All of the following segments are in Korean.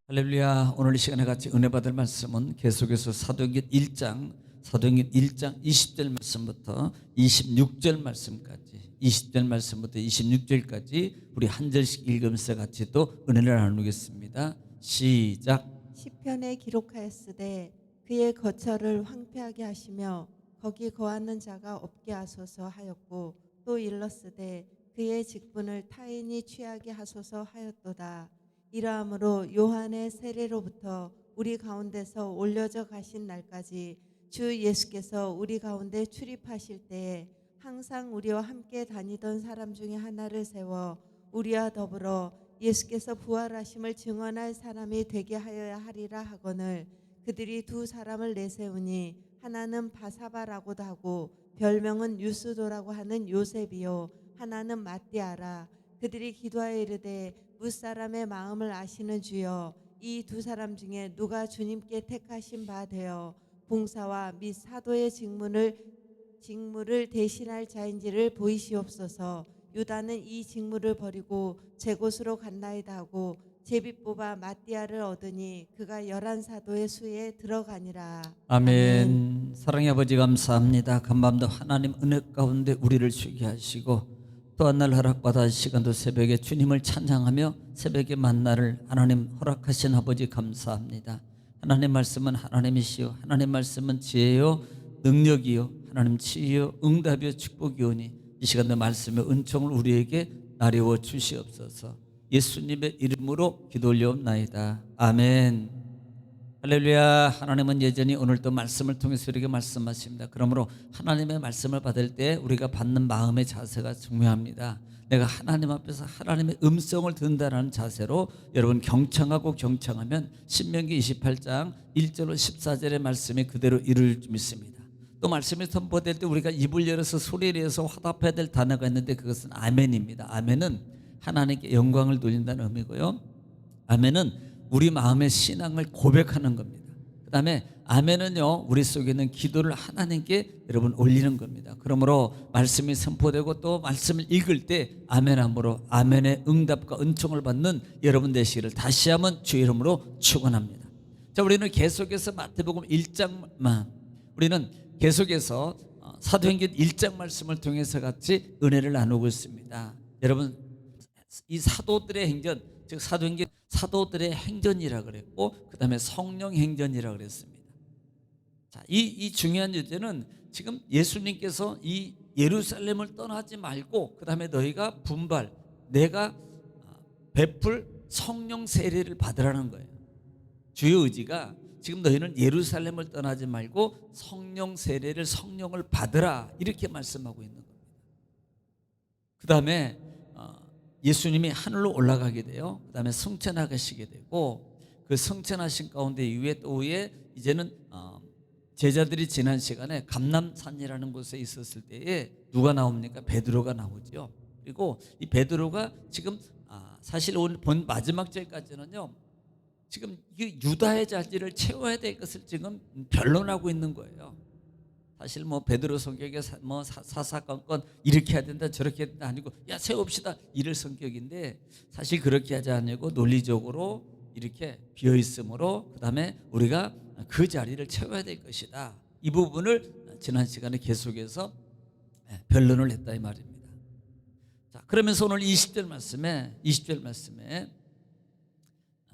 할렐루야. 오늘 이 시간에 같이 은혜 받을 말씀은 계속해서 사도행전 1장 20절 말씀부터 26절 말씀까지 20절 말씀부터 26절까지 우리 한 절씩 읽으면서 같이 또 은혜를 나누겠습니다. 시작. 시편에 기록하였으되 그의 거처를 황폐하게 하시며 거기 거하는 자가 없게 하소서 하였고, 또 일렀으되 그의 직분을 타인이 취하게 하소서 하였도다. 이러함으로 요한의 세례로부터 우리 가운데서 올려져 가신 날까지 주 예수께서 우리 가운데 출입하실 때에 항상 우리와 함께 다니던 사람 중에 하나를 세워 우리와 더불어 예수께서 부활하심을 증언할 사람이 되게 하여야 하리라 하거늘, 그들이 두 사람을 내세우니 하나는 바사바라고도 하고 별명은 유스도라고 하는 요셉이요, 하나는 마띠아라. 그들이 기도하여 이르되 무사람의 마음을 아시는 주여, 이 두 사람 중에 누가 주님께 택하신 바 되어 봉사와 및 사도의 직무를 대신할 자인지를 보이시옵소서. 유다는 이 직무를 버리고 제 곳으로 간나이다 하고 제비 뽑아 마띠아를 얻으니 그가 11사도의 수에 들어가니라. 아멘. 사랑의 아버지 감사합니다. 간밤도 하나님 은혜 가운데 우리를 쉬게 하시고 또 한 날 허락받아 시간도 새벽에 주님을 찬양하며 새벽에 만나를 하나님 허락하신 아버지 감사합니다. 하나님 말씀은 하나님이시요, 하나님 말씀은 지혜요 능력이요, 하나님 치유요 응답이요 축복이오니 이 시간도 말씀의 은총을 우리에게 나려워 주시옵소서. 예수님의 이름으로 기도 올려옵나이다. 아멘. 할렐루야. 하나님은 여전히 오늘도 말씀을 통해서 우리에게 말씀하십니다. 그러므로 하나님의 말씀을 받을 때 우리가 받는 마음의 자세가 중요합니다. 내가 하나님 앞에서 하나님의 음성을 듣는다는 자세로 여러분 경청하면 신명기 28장 1절로 14절의 말씀이 그대로 이룰 줄 믿습니다. 또 말씀이 선포될 때 우리가 입을 열어서 소리를 내서 화답해야 될 단어가 있는데 그것은 아멘입니다. 아멘은 하나님께 영광을 돌린다는 의미고요. 아멘은 우리 마음의 신앙을 고백하는 겁니다. 그 다음에 아멘은요, 우리 속에 있는 기도를 하나님께 여러분 올리는 겁니다. 그러므로 말씀이 선포되고 또 말씀을 읽을 때 아멘함으로 아멘의 응답과 은총을 받는 여러분 되시기를 다시 한번 주의 이름으로 축원합니다. 자, 우리는 계속해서 마태복음 1장만 우리는 계속해서 사도행전 1장 말씀을 통해서 같이 은혜를 나누고 있습니다. 여러분, 이 사도들의 행전, 즉 사도행전 사도들의 행전이라 그랬고 그 다음에 성령 행전이라 그랬습니다. 자, 이 중요한 주제는 지금 예수님께서 이 예루살렘을 떠나지 말고 그 다음에 너희가 내가 베풀 성령 세례를 받으라는 거예요. 주의 의지가 지금 너희는 예루살렘을 떠나지 말고 성령 세례를 성령을 받으라 이렇게 말씀하고 있는 겁니다. 그 다음에 예수님이 하늘로 올라가게 돼요. 그 다음에 승천하시게 되고 그 승천하신 가운데 이후에 또 후에 이제는 제자들이 지난 시간에 감람산이라는 곳에 있었을 때에 누가 나옵니까? 베드로가 나오죠. 그리고 이 베드로가 지금 사실 오늘 본 마지막 절까지는요, 지금 이 유다의 자리를 채워야 될 것을 지금 변론하고 있는 거예요. 사실 뭐 베드로 성격에 뭐 사사건건 이렇게 해야 된다 저렇게 해야 된다 아니고 야 세웁시다 이럴 성격인데, 사실 그렇게 하지 않고 논리적으로 이렇게 비어 있으므로 그 다음에 우리가 그 자리를 채워야 될 것이다, 이 부분을 지난 시간에 계속해서 변론을 했다 이 말입니다. 자, 그러면서 오늘 20절 말씀에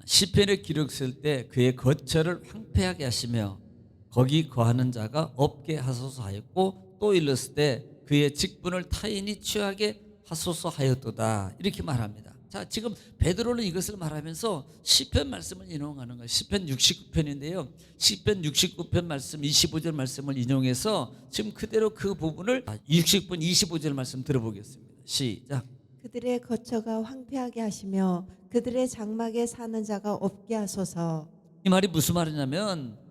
시편에 기록했을 때 그의 거처를 황폐하게 하시며 거기 거하는 자가 없게 하소서 하였고, 또 일렀을 때 그의 직분을 타인이 취하게 하소서 하였도다 이렇게 말합니다. 자, 지금 베드로는 이것을 말하면서 시편 말씀을 인용하는 거예요. 시편 69편인데요 시편 69편 말씀 25절 말씀을 인용해서 지금 그대로 그 부분을 60분 25절 말씀 들어보겠습니다. 시작. 그들의 거처가 황폐하게 하시며 그들의 장막에 사는 자가 없게 하소서. 이 말이 무슨 말이냐면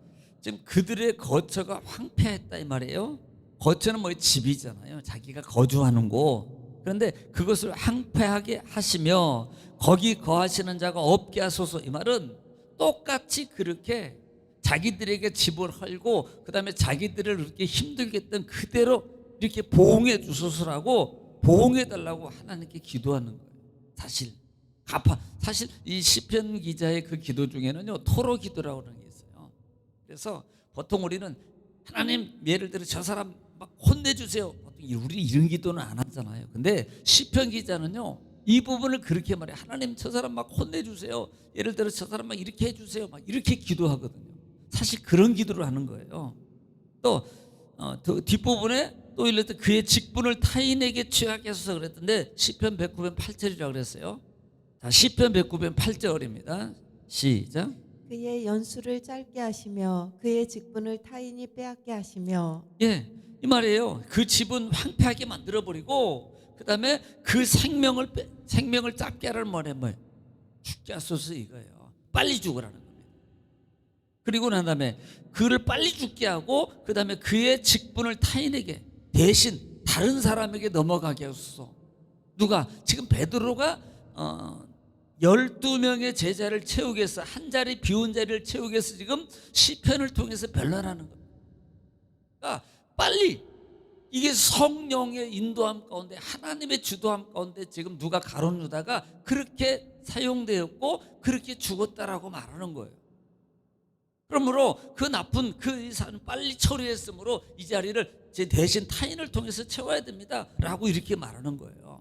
지금 그들의 거처가 황폐했다 이 말이에요. 거처는 뭐 집이잖아요. 자기가 거주하는 곳. 그런데 그것을 황폐하게 하시며 거기 거하시는 자가 없게 하소서, 이 말은 똑같이 그렇게 자기들에게 집을 헐고 그 다음에 자기들을 그렇게 힘들게 했던 그대로 이렇게 보응해 주소서라고 보응해 달라고 하나님께 기도하는 거예요. 사실 사실 이 시편 기자의 그 기도 중에는요, 토로 기도라고 하는 게 있어요. 그래서 보통 우리는 하나님, 예를 들어 저 사람 막 혼내주세요, 보통 우리 이런 기도는 안 하잖아요. 근데 시편 기자는요, 이 부분을 그렇게 말해요. 하나님, 저 사람 막 혼내주세요, 예를 들어 저 사람 막 이렇게 해주세요, 막 이렇게 기도하거든요. 사실 그런 기도를 하는 거예요. 또 뒷부분에 또 이럴 때 그의 직분을 타인에게 취하게 하소서 그랬던데, 시편 109편 8절이라고 그랬어요. 자, 시편 109편 8절입니다. 시작. 그의 연수를 짧게 하시며 그의 직분을 타인이 빼앗게 하시며. 예, 이 말이에요. 그 집은 황폐하게 만들어버리고, 그 다음에 그 생명을 짧게 하라는 말에 뭐예요? 죽게 하소서 이거예요. 빨리 죽으라는 겁니다. 그리고 난 다음에 그를 빨리 죽게 하고, 그 다음에 그의 직분을 타인에게, 대신 다른 사람에게 넘어가게 하소서. 누가? 지금 베드로가 12명의 제자를 채우기 위해서, 한 자리 비운 자리를 채우기 위해서 지금 시편을 통해서 변론하는 겁니다. 그러니까 빨리, 이게 성령의 인도함 가운데, 하나님의 주도함 가운데 지금 누가, 가룟 유다가 그렇게 사용되었고 그렇게 죽었다라고 말하는 거예요. 그러므로 그 나쁜 그 사람 빨리 처리했으므로 이 자리를 제 대신 타인을 통해서 채워야 됩니다 라고 이렇게 말하는 거예요.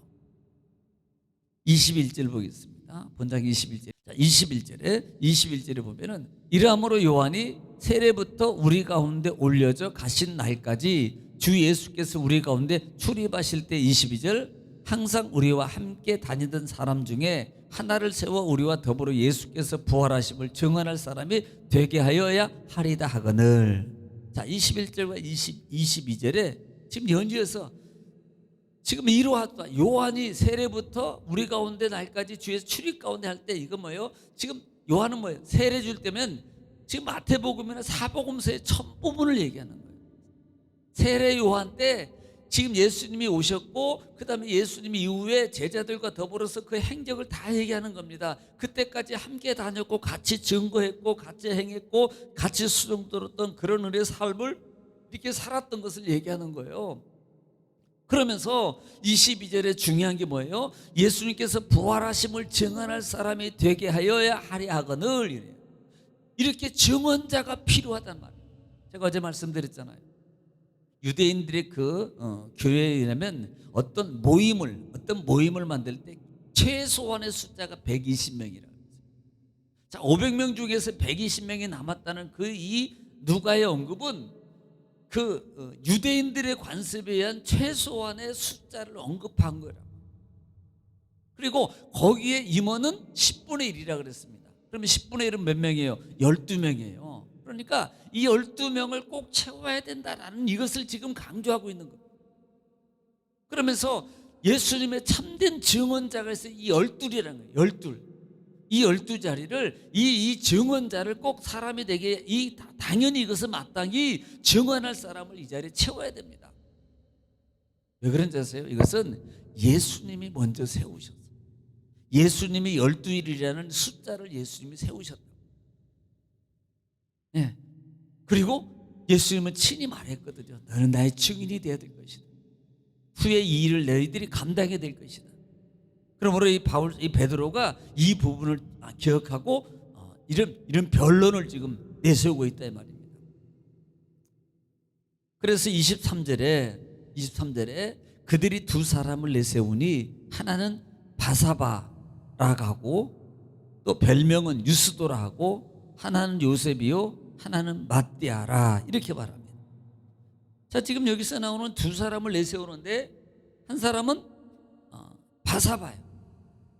21절 보겠습니다. 본장 21절. 21절에 보면은, 이러함으로 요한이 세례부터 우리 가운데 올려져 가신 날까지 주 예수께서 우리 가운데 출입하실 때, 22절, 항상 우리와 함께 다니던 사람 중에 하나를 세워 우리와 더불어 예수께서 부활하심을 증언할 사람이 되게 하여야 하리다 하거늘. 자, 21절과 22절에 지금 연주에서 지금 이러하다, 요한이 세례부터 우리 가운데 날까지 주의 출입 가운데 할 때, 이거 뭐예요? 지금 요한은 뭐예요? 세례 줄 때면 지금 마태복음이나 사복음서의 첫 부분을 얘기하는 거예요. 세례 요한 때 지금 예수님이 오셨고, 그 다음에 예수님이 이후에 제자들과 더불어서 그 행적을 다 얘기하는 겁니다. 그때까지 함께 다녔고 같이 증거했고 같이 행했고 같이 수종 들었던 그런 은혜의 삶을 이렇게 살았던 것을 얘기하는 거예요. 그러면서 22절에 중요한 게 뭐예요? 예수님께서 부활하심을 증언할 사람이 되게 하여야 하리 하거늘. 이렇게 증언자가 필요하단 말이에요. 제가 어제 말씀드렸잖아요. 유대인들의 교회에 의하면 어떤 모임을 만들 때 최소한의 숫자가 120명이라고 했어요. 자, 500명 중에서 120명이 남았다는 이 누가의 언급은 유대인들의 관습에 의한 최소한의 숫자를 언급한 거라고. 그리고 거기에 임원은 10분의 1이라 그랬습니다. 그러면 10분의 1은 몇 명이에요? 12명이에요. 그러니까 이 12명을 꼭 채워야 된다라는 이것을 지금 강조하고 있는 거예요. 그러면서 예수님의 참된 증언자가 있어요. 이 12이라는 거예요. 12. 이 12자리를, 이 증언자를 꼭 사람이 되게, 당연히 이것은 마땅히 증언할 사람을 이 자리에 채워야 됩니다. 왜 그런지 아세요? 이것은 예수님이 먼저 세우셨어요. 예수님이 12일이라는 숫자를 예수님이 세우셨다. 예. 그리고 예수님은 친히 말했거든요. 너는 나의 증인이 되어야 될 것이다. 후에 이 일을 너희들이 감당해야 될 것이다. 그러므로 이 베드로가 이 부분을 기억하고 이런 변론을 지금 내세우고 있다 이 말입니다. 그래서 23절에 그들이 두 사람을 내세우니 하나는 바사바라고 하고 또 별명은 유스도라 하고 하나는 요셉이요 하나는 마띠아라 이렇게 말합니다. 자, 지금 여기서 나오는 두 사람을 내세우는데, 한 사람은 바사바예요.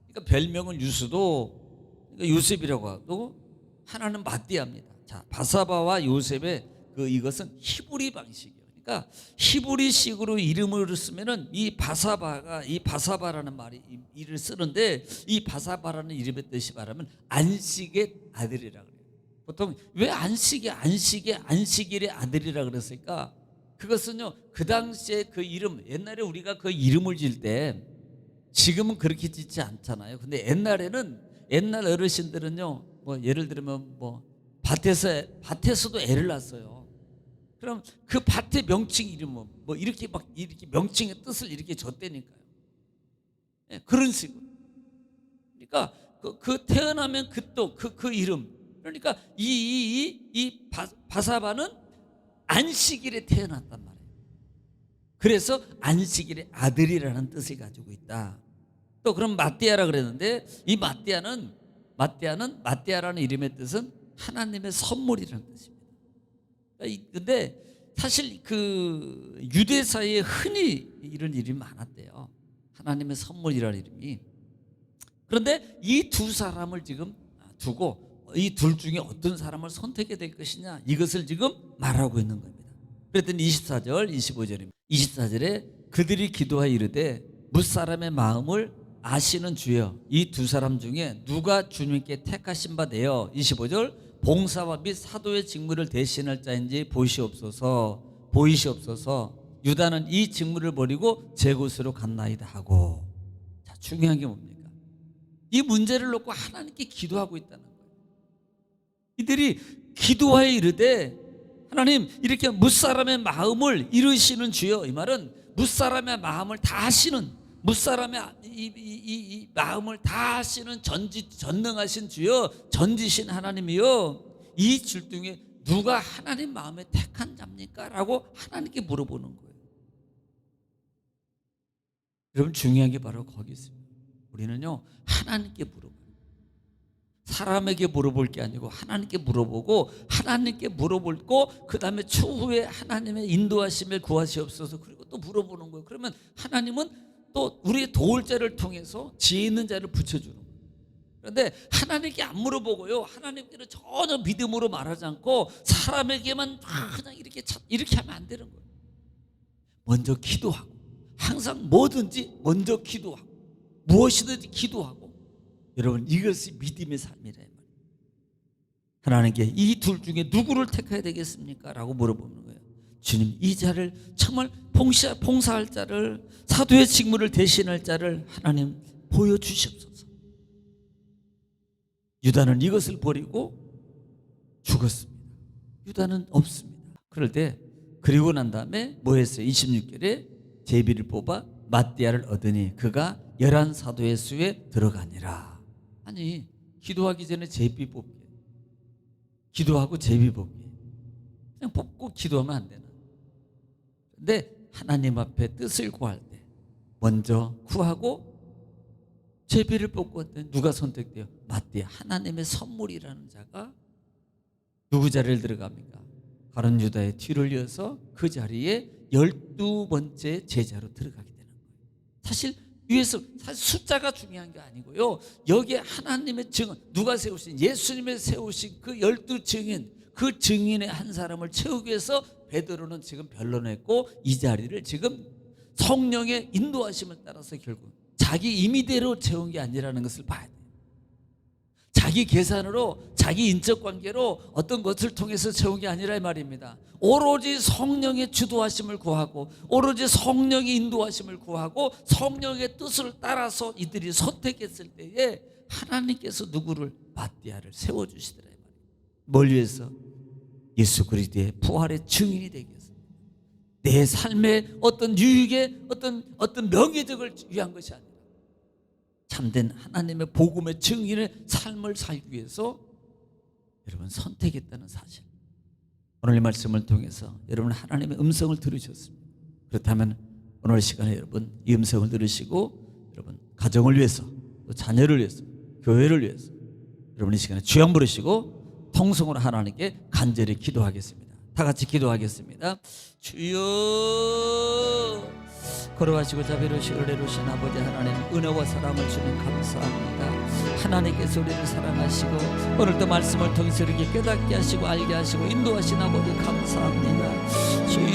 그러니까 별명은 유스도, 그러니까 요셉이라고 하고, 하나는 마띠아입니다. 자, 바사바와 요셉의 이것은 히브리 방식이에요. 그러니까 히브리식으로 이름을 쓰면은 이 바사바라는 이를 쓰는데, 이 바사바라는 이름의 뜻이 말하면 안식의 아들이라 그래요. 보통 왜 안식일의 아들이라 그랬을까? 그것은요, 그 당시에 그 이름, 옛날에 우리가 그 이름을 지을 때, 지금은 그렇게 짓지 않잖아요. 근데 옛날 어르신들은요, 뭐 예를 들면 밭에서도 애를 낳았어요. 그럼 그 밭의 명칭 이름은 이렇게 명칭의 뜻을 이렇게 줬다니까요. 예, 그런 식으로. 그러니까 그 태어나면 그 이름. 그러니까 이 바사바는 안식일에 태어났단 말이에요. 그래서 안식일의 아들이라는 뜻을 가지고 있다. 또 그럼 마띠아라 그랬는데 이 마띠아라는 이름의 뜻은 하나님의 선물이라는 뜻입니다. 근데 사실 그 유대사에 흔히 이런 이름이 많았대요. 하나님의 선물이라는 이름이. 그런데 이 두 사람을 지금 두고 이 둘 중에 어떤 사람을 선택해야 될 것이냐, 이것을 지금 말하고 있는 겁니다. 그랬더니 24절 25절입니다. 24절에 그들이 기도하여 이르되 뭇사람의 마음을 아시는 주여, 이 두 사람 중에 누가 주님께 택하신 바 되어 25절 봉사와 및 사도의 직무를 대신할 자인지 보이시옵소서. 유다는 이 직무를 버리고 제 곳으로 갔나이다 하고. 자, 중요한 게 뭡니까? 이 문제를 놓고 하나님께 기도하고 있다는 거예요. 이들이 기도하여 이르되 하나님, 이렇게 뭇사람의 마음을 이루시는 주여, 이 말은 뭇사람의 마음을 다 하시는, 뭇사람의 이 마음을 다 하시는 전능하신 주여, 전지신 하나님이여, 이 줄 중에 누가 하나님 마음에 택한 자입니까? 라고 하나님께 물어보는 거예요. 여러분, 중요한 게 바로 거기 있습니다. 우리는요, 하나님께 물어봐요. 사람에게 물어볼 게 아니고 하나님께 물어보고, 하나님께 물어보고 그 다음에 추후에 하나님의 인도하심을 구하시옵소서. 그리고 또 물어보는 거예요. 그러면 하나님은 또 우리의 도울 자를 통해서 지혜 있는 자를 붙여주는 거예요. 그런데 하나님께 안 물어보고요, 하나님께는 전혀 믿음으로 말하지 않고 사람에게만 그냥 이렇게 하면 안 되는 거예요. 먼저 기도하고, 항상 뭐든지 먼저 기도하고, 무엇이든지 기도하고. 여러분, 이것이 믿음의 삶이라 말이에요. 하나님께 이 둘 중에 누구를 택해야 되겠습니까? 라고 물어보는 거예요. 주님, 이 자를 정말 봉사할 자를, 사도의 직무를 대신할 자를 하나님 보여주시옵소서. 유다는 이것을 버리고 죽었습니다. 유다는 없습니다. 그럴 때 그리고 난 다음에 뭐 했어요? 26절에 제비를 뽑아 마띠아를 얻으니 그가 11사도의 수에 들어가니라. 아니, 기도하기 전에 제비 뽑기, 기도하고 제비 뽑기, 그냥 뽑고 기도하면 안 되나? 근데 하나님 앞에 뜻을 구할 때 먼저 구하고 제비를 뽑고, 누가 선택돼요? 마띠아, 하나님의 선물이라는 자가 누구 자리를 들어갑니까? 가룟 유다의 뒤를 이어서 그 자리에 12번째 제자로 들어가게 되는 거예요. 사실 숫자가 중요한 게 아니고요, 여기에 하나님의 증인, 누가 세우신, 예수님의 세우신 그 12증인, 그 증인의 한 사람을 채우기 위해서 베드로는 지금 변론했고, 이 자리를 지금 성령의 인도하심을 따라서 결국 자기 임의대로 채운 게 아니라는 것을 봐야 돼요. 자기 계산으로, 자기 인적 관계로 어떤 것을 통해서 채운 게 아니라 이 말입니다. 오로지 성령의 주도하심을 구하고, 오로지 성령의 인도하심을 구하고, 성령의 뜻을 따라서 이들이 선택했을 때에 하나님께서 누구를, 마띠아를 세워주시더라 이 말이에요. 뭘 위해서? 예수 그리스도의 부활의 증인이 되기 위해서. 내 삶의 어떤 유익의 어떤 명예적을 위한 것이 아니라 참된 하나님의 복음의 증인의 삶을 살기 위해서 여러분 선택했다는 사실, 오늘 이 말씀을 통해서 여러분 하나님의 음성을 들으셨습니다. 그렇다면 오늘 시간에 여러분 이 음성을 들으시고, 여러분 가정을 위해서, 또 자녀를 위해서, 교회를 위해서 여러분 이 시간에 주여 부르시고 통성으로 하나님께 간절히 기도하겠습니다. 다 같이 기도하겠습니다. 주여, 걸어가시고 자비로우시고 은혜로우신 아버지 하나님, 은혜와 사랑을 주님 감사합니다. 하나님께서 우리를 사랑하시고 오늘도 말씀을 통해서 이렇게 깨닫게 하시고 알게 하시고 인도하신 아버지 감사합니다. 주여.